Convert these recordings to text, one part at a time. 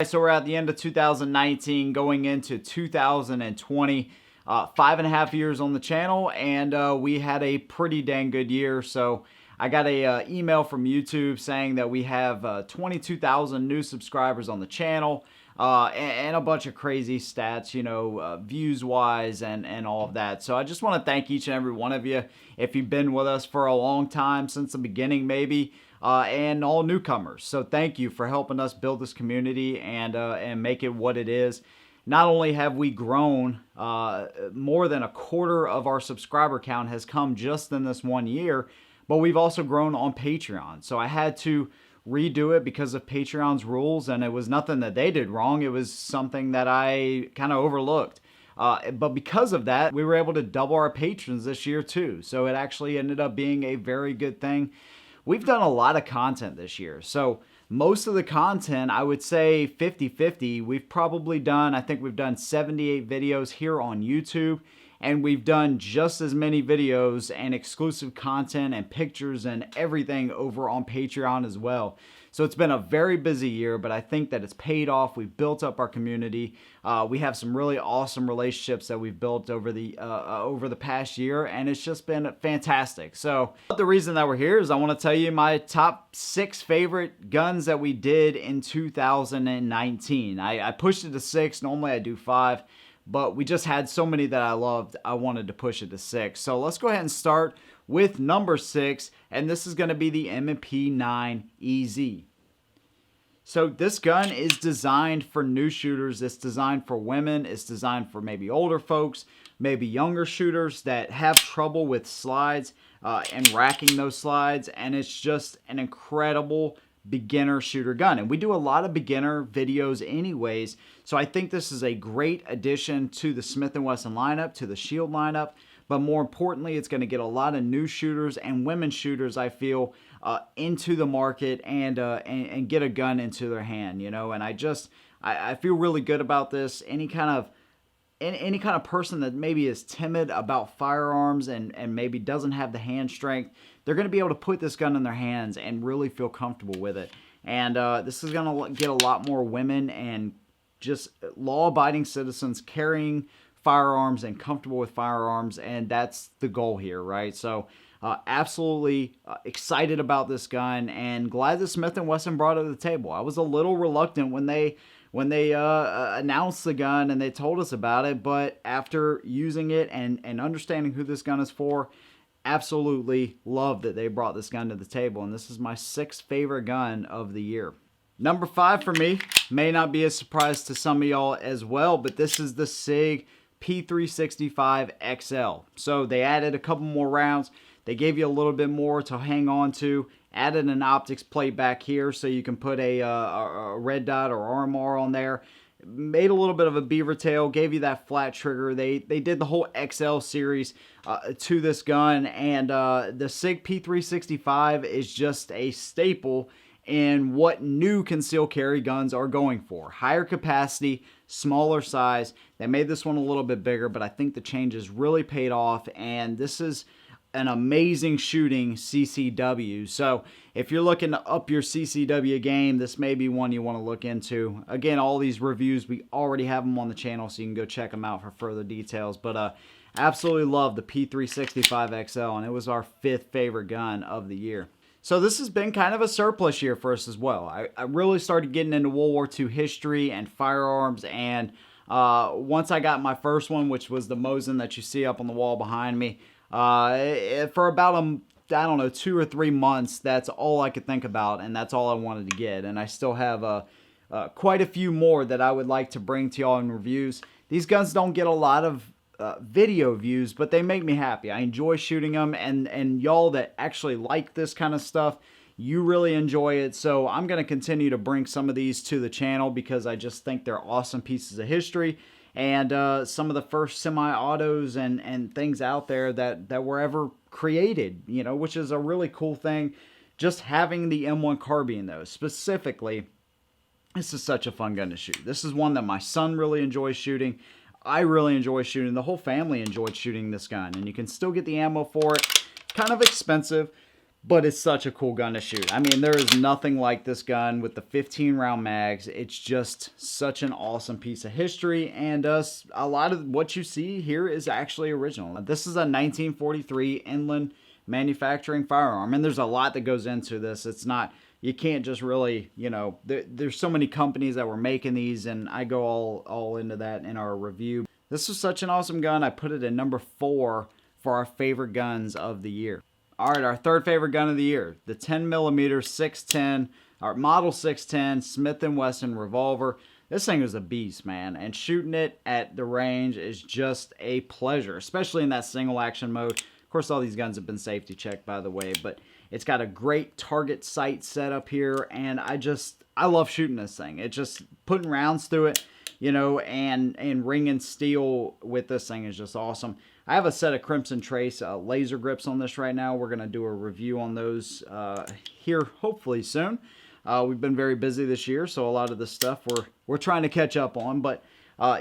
So we're at the end of 2019 going into 2020, 5.5 years on the channel, and we had a pretty dang good year. So I got a email from YouTube saying that we have 22,000 new subscribers on the channel, and a bunch of crazy stats, you know, views wise and all of that. So I just want to thank each and every one of you if you've been with us for a long time, since the beginning maybe. And all newcomers. So thank you for helping us build this community and make it what it is. Not only have we grown, more than a quarter of our subscriber count has come just in this 1 year, but we've also grown on Patreon. So I had to redo it because of Patreon's rules, and it was nothing that they did wrong. It was something that I kind of overlooked. But because of that, we were able to double our patrons this year too. So it actually ended up being a very good thing. We've done a lot of content this year. So most of the content, I would say 50-50. We've probably done, I think we've done 78 videos here on YouTube. And we've done just as many videos and exclusive content and pictures and everything over on Patreon as well. So it's been a very busy year, but I think that it's paid off. We've built up our community. We have some really awesome relationships that we've built over the past year, and it's just been fantastic. So the reason that we're here is I want to tell you my top 6 favorite guns that we did in 2019. I pushed it to 6. Normally I do 5. But we just had so many that I loved, I wanted to push it to 6. So let's go ahead and start with number 6, and this is going to be the M&P 9EZ. So this gun is designed for new shooters. It's designed for women. It's designed for maybe older folks, maybe younger shooters that have trouble with slides and racking those slides. And it's just an incredible beginner shooter gun. And we do a lot of beginner videos anyways. So I think this is a great addition to the Smith & Wesson lineup, to the Shield lineup. But more importantly, it's going to get a lot of new shooters and women shooters, I feel, into the market and get a gun into their hand, you know. And I feel really good about this. Any kind of person that maybe is timid about firearms and maybe doesn't have the hand strength, they're going to be able to put this gun in their hands and really feel comfortable with it. And this is going to get a lot more women and just law-abiding citizens carrying firearms and comfortable with firearms, and that's the goal here, right? So absolutely excited about this gun and glad that Smith & Wesson brought it to the table. I was a little reluctant when they announced the gun and they told us about it, but after using it and understanding who this gun is for, absolutely love that they brought this gun to the table. And this is my 6th favorite gun of the year. Number 5 for me may not be a surprise to some of y'all as well, but this is the SIG P365 XL. So they added a couple more rounds. They gave you a little bit more to hang on to. Added an optics plate back here so you can put a red dot or RMR on there. Made a little bit of a beaver tail, gave you that flat trigger. They did the whole XL series to this gun, and the SIG P365 is just a staple in what new concealed carry guns are going for. Higher capacity, smaller size. They made this one a little bit bigger, but I think the changes really paid off, and this is an amazing shooting CCW. So if you're looking to up your CCW game, this may be one you want to look into. Again, all these reviews, we already have them on the channel, so you can go check them out for further details. But absolutely love the P365 XL, and it was our 5th favorite gun of the year. So this has been kind of a surplus year for us as well. I really started getting into World War II history and firearms, and once I got my first one, which was the Mosin that you see up on the wall behind me, for about I don't know, 2 or 3 months, that's all I could think about, and that's all I wanted to get. And I still have quite a few more that I would like to bring to y'all in reviews. These guns don't get a lot of video views, but they make me happy. I enjoy shooting them, and y'all that actually like this kind of stuff, you really enjoy it. So I'm going to continue to bring some of these to the channel because I just think they're awesome pieces of history. And some of the first semi-autos and things out there that were ever created, you know, which is a really cool thing. Just having the M1 carbine, though, specifically, this is such a fun gun to shoot. This is one that my son really enjoys shooting. I really enjoy shooting. The whole family enjoyed shooting this gun, and you can still get the ammo for it. Kind of expensive, but it's such a cool gun to shoot. I mean, there is nothing like this gun with the 15 round mags. It's just such an awesome piece of history, and a lot of what you see here is actually original. This is a 1943 Inland manufacturing firearm, and there's a lot that goes into this. It's not, you can't just really, you know, there's so many companies that were making these, and I go all into that in our review. This is such an awesome gun. I put it at number 4 for our favorite guns of the year. All right, our third favorite gun of the year, the 10mm 610, our Model 610 Smith & Wesson revolver. This thing is a beast, man, and shooting it at the range is just a pleasure, especially in that single action mode. Of course, all these guns have been safety checked, by the way, but it's got a great target sight set up here, and I love shooting this thing. It's just putting rounds through it, you know, and ringing steel with this thing is just awesome. I have a set of Crimson Trace laser grips on this right now. We're going to do a review on those here hopefully soon. We've been very busy this year, so a lot of this stuff we're trying to catch up on. But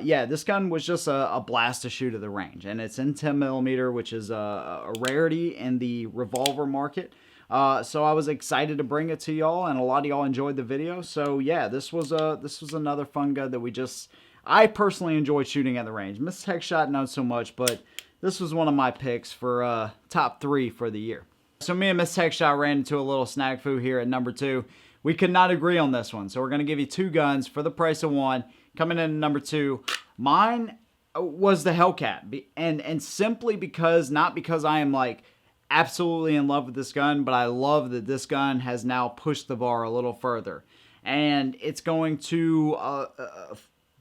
yeah, this gun was just a blast to shoot at the range, and it's in 10mm, which is a rarity in the revolver market. So I was excited to bring it to y'all, and a lot of y'all enjoyed the video. So yeah, this was another fun gun that I personally enjoyed shooting at the range. Miss Tech Shot not so much, but this was one of my picks for top 3 for the year. So me and Miss Tech Shot ran into a little snafu here at number 2. We could not agree on this one, so we're going to give you 2 guns for the price of 1. Coming in at number 2, mine was the Hellcat, and simply because, not because I am like absolutely in love with this gun, but I love that this gun has now pushed the bar a little further, and it's going to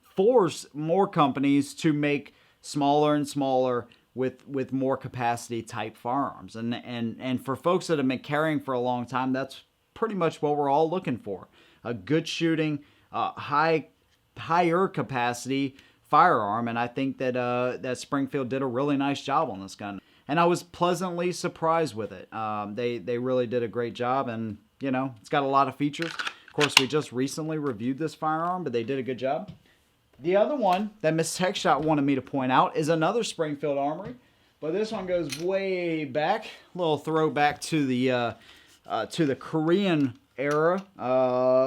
force more companies to make smaller and smaller with more capacity type firearms. And for folks that have been carrying for a long time, that's pretty much what we're all looking for. A good shooting, higher capacity firearm. And I think that that Springfield did a really nice job on this gun. And I was pleasantly surprised with it. They really did a great job, and you know, it's got a lot of features. Of course, we just recently reviewed this firearm, but they did a good job. The other one that Miss Tech Shot wanted me to point out is another Springfield Armory, but this one goes way back, a little throwback to the Korean era,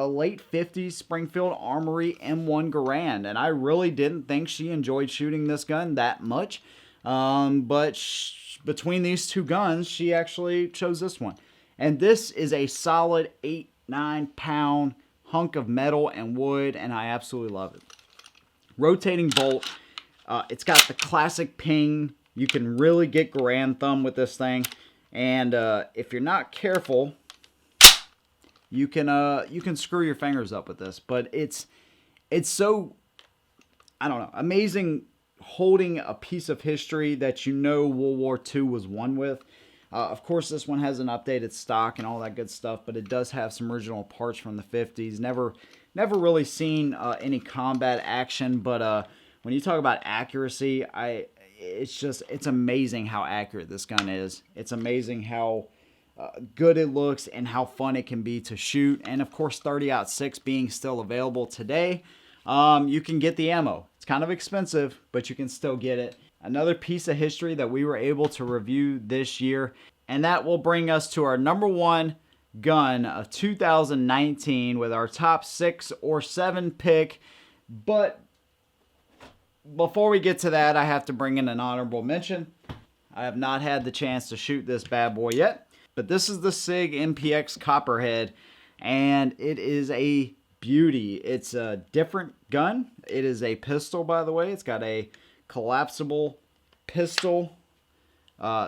late 50s Springfield Armory M1 Garand, and I really didn't think she enjoyed shooting this gun that much, but between these 2 guns, she actually chose this one, and this is a solid 8-9 pound hunk of metal and wood, and I absolutely love it. Rotating bolt. It's got the classic ping. You can really get Garand thumb with this thing, and if you're not careful, you can screw your fingers up with this. But it's so, I don't know, amazing holding a piece of history that you know World War II was won with. Of course, this one has an updated stock and all that good stuff, but it does have some original parts from the 50s. Never really seen any combat action, but when you talk about accuracy, it's amazing how accurate this gun is. It's amazing how good it looks and how fun it can be to shoot. And of course, 30-06 being still available today, you can get the ammo. It's kind of expensive, but you can still get it. Another piece of history that we were able to review this year, and that will bring us to our number 1 gun of 2019 with our top 6 or 7 pick. But before we get to that, I have to bring in an honorable mention. I have not had the chance to shoot this bad boy yet, but this is the SIG MPX Copperhead, and it is a beauty. It's a different gun. It is a pistol, by the way. It's got a collapsible pistol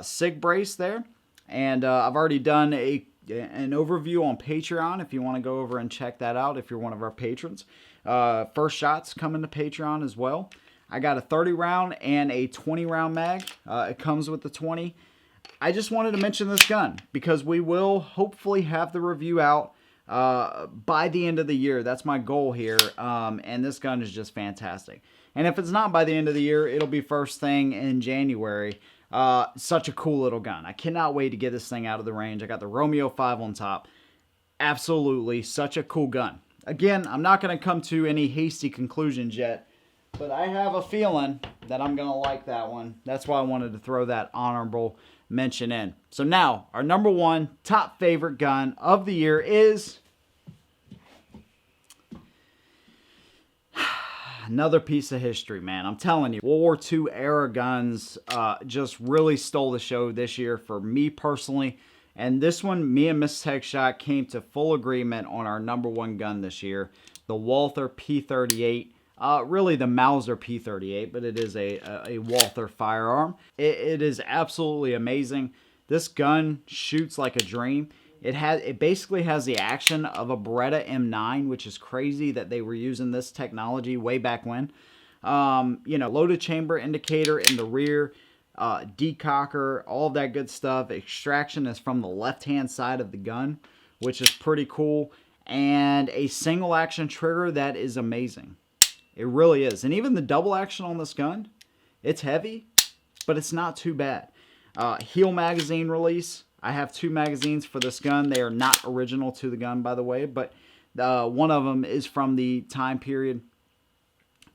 SIG brace there, and I've already done an overview on Patreon if you want to go over and check that out if you're one of our patrons. First shots coming to Patreon as well. I got a 30 round and a 20 round mag. It comes with the 20. I just wanted to mention this gun because we will hopefully have the review out by the end of the year. That's my goal here, and this gun is just fantastic. And if it's not by the end of the year, it'll be first thing in January. Such a cool little gun. I cannot wait to get this thing out of the range. I got the Romeo 5 on top. Absolutely such a cool gun. Again, I'm not going to come to any hasty conclusions yet, but I have a feeling that I'm going to like that one. That's why I wanted to throw that honorable mention in. So now, our number one top favorite gun of the year is another piece of history, man. I'm telling you, World War II era guns just really stole the show this year for me personally. And this one, me and Miss Tech Shot came to full agreement on our number one gun this year, the Walther P38. Really the Mauser P38, but it is a Walther firearm. It is absolutely amazing. This gun shoots like a dream. It basically has the action of a Beretta M9, which is crazy that they were using this technology way back when. You know, loaded chamber indicator in the rear, decocker, all of that good stuff. Extraction is from the left-hand side of the gun, which is pretty cool. And a single action trigger that is amazing. It really is. And even the double action on this gun, it's heavy, but it's not too bad. Heel magazine release. I have 2 magazines for this gun. They are not original to the gun, by the way, but one of them is from the time period.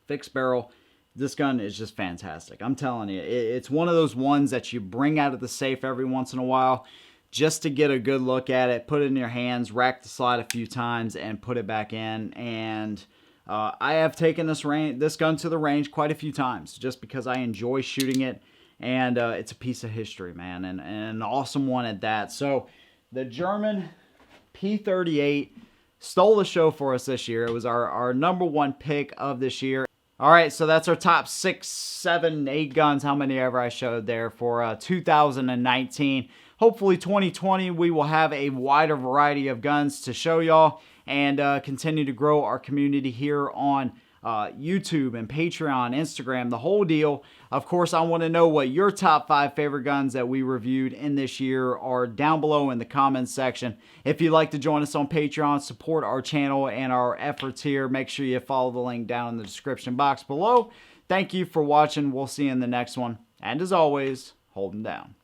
Fixed barrel. This gun is just fantastic. I'm telling you, it's one of those ones that you bring out of the safe every once in a while just to get a good look at it, put it in your hands, rack the slide a few times, and put it back in. And I have taken this gun to the range quite a few times just because I enjoy shooting it. And it's a piece of history, man, and an awesome one at that. So the German P38 stole the show for us this year. It was our number one pick of this year. All right, so that's our top 6, 7, 8 guns, how many ever I showed there for 2019. Hopefully 2020 we will have a wider variety of guns to show y'all and continue to grow our community here on YouTube and Patreon, Instagram, the whole deal. Of course, I want to know what your top 5 favorite guns that we reviewed in this year are down below in the comments section. If you'd like to join us on Patreon, support our channel and our efforts here, make sure you follow the link down in the description box below. Thank you for watching. We'll see you in the next one. And as always, hold them down.